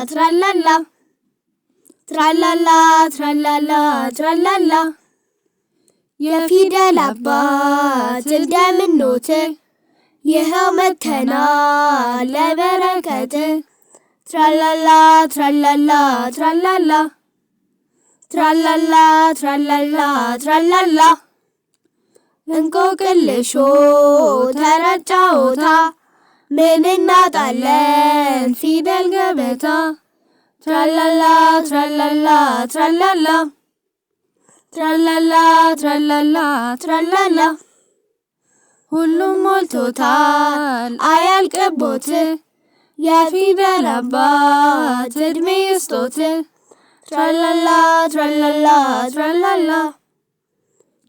tralala tralala tralala tralala tralala የፊደል አባት እንደምንኖት ይኸው መተናል ለበረከት ትራላላ ትራላላ ትራላላ ትራላላ ትራላላ ትራላላ እንቆቅልሾ ተረት ጨዋታ ምን እናጣለን ፊደል ገበታ ትራላላ ትራላላ ትራላላ ትራላላ ትራላላ ትራላላ ሁሉም ሞልቶታል አያልቅቦት የፊደል አባት እድሜ ይስጦት ትራላላ ትራላላ ትራላላ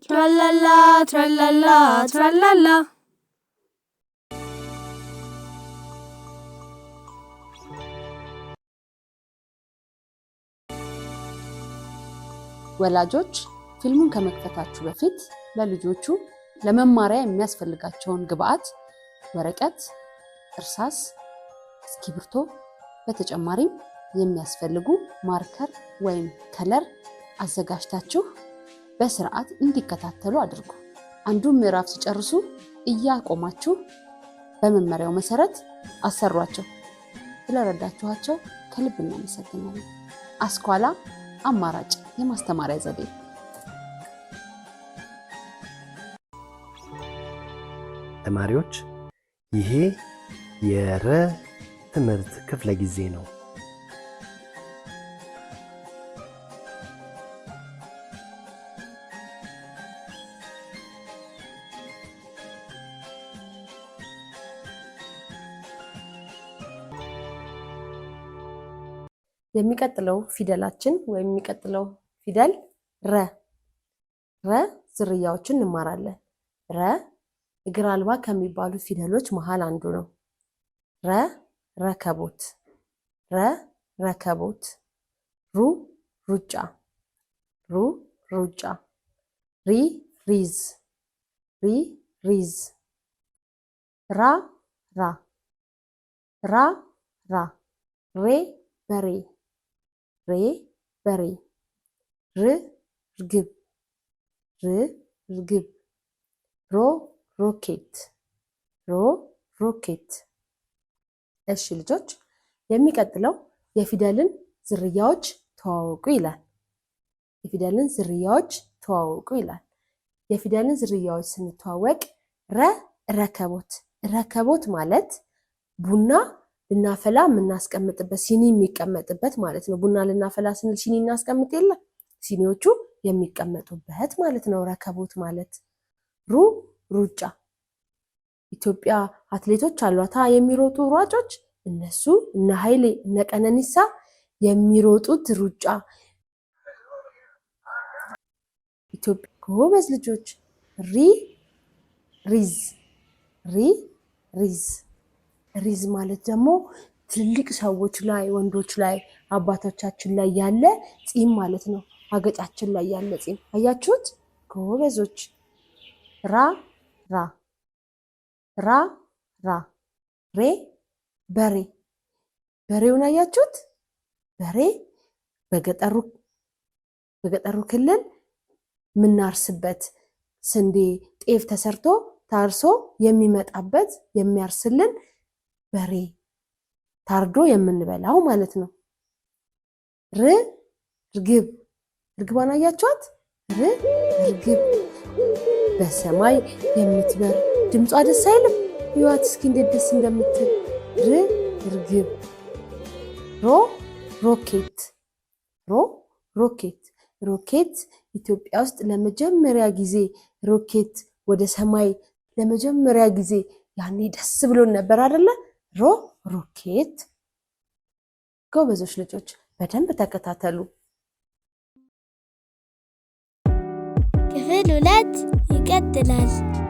ትራላላ ትራላላ ትራላላ ወላጆች ፊልሙን ከመክፈታችሁ በፊት ለልጆቹ ለመማሪያ የሚያስፈልጋቸውን ግብአት ወረቀት፣ እርሳስ፣ እስክሪብቶ በተጨማሪም የሚያስፈልጉ ማርከር ወይም ከለር አዘጋጅታችሁ በስርዓት እንዲከታተሉ አድርጉ። አንዱን ምዕራፍ ሲጨርሱ እያቆማችሁ በመመሪያው መሰረት አሰሯቸው። ስለረዳችኋቸው ከልብ እናመሰግናለን። አስኳላ አማራጭ የማስተማሪያ ዘዴ። ተማሪዎች ይሄ የረ ትምህርት ክፍለ ጊዜ ነው። የሚቀጥለው ፊደላችን ወይም የሚቀጥለው ፊደል ረ ዝርያዎችን እንማራለን። ረ እግር አልባ ከሚባሉ ፊደሎች መሃል አንዱ ነው። ረከቦት፣ ረከቦት። ሩጫ፣ ሩጫ። ሪዝ፣ ራ በሬ። ርግብ፣ ሮኬት። እሺ ልጆች የሚቀጥለው የፊደልን ዝርያዎች ተዋወቁ ይላል። የፊደልን ዝርያዎች ስንተዋወቅ ረከቦት ማለት ቡና ልናፈላ የምናስቀምጥበት ሲኒ የሚቀመጥበት ማለት ነው። ቡና ልናፈላ ስንል ሲኒ እናስቀምጥ የለ ሲኒዎቹ የሚቀመጡበት ማለት ነው ረከቦት ማለት። ሩጫ ኢትዮጵያ አትሌቶች አሏታ የሚሮጡ ሯጮች እነሱ እነ ኃይሌ እነ ቀነኒሳ የሚሮጡት ሩጫ። ኢትዮጵያ ጎበዝ ልጆች። ሪዝ ማለት ደግሞ ትልልቅ ሰዎች ላይ ወንዶች ላይ አባቶቻችን ላይ ያለ ፂም ማለት ነው። አገጫችን ላይ ያለ ፂም አያችሁት ጎበዞች። በሬውን አያችሁት። በሬ በገጠሩ ክልል ምናርስበት ስንዴ ጤፍ ተሰርቶ ታርሶ የሚመጣበት የሚያርስልን በሬ ታርዶ የምንበላው ማለት ነው። ርግቧን አያችኋት። ርግብ በሰማይ የምትበር ድምጿ ደስ አይልም? ይዋት እስኪ እንዴት ደስ እንደምትል። ርግብ። ሮኬት ኢትዮጵያ ውስጥ ለመጀመሪያ ጊዜ ሮኬት ወደ ሰማይ ለመጀመሪያ ጊዜ ያኔ ደስ ብሎን ነበር አይደለ? ሮኬት። ጎበዞች ልጆች በደንብ ተከታተሉ። ክፍል 2 ይቀጥላል።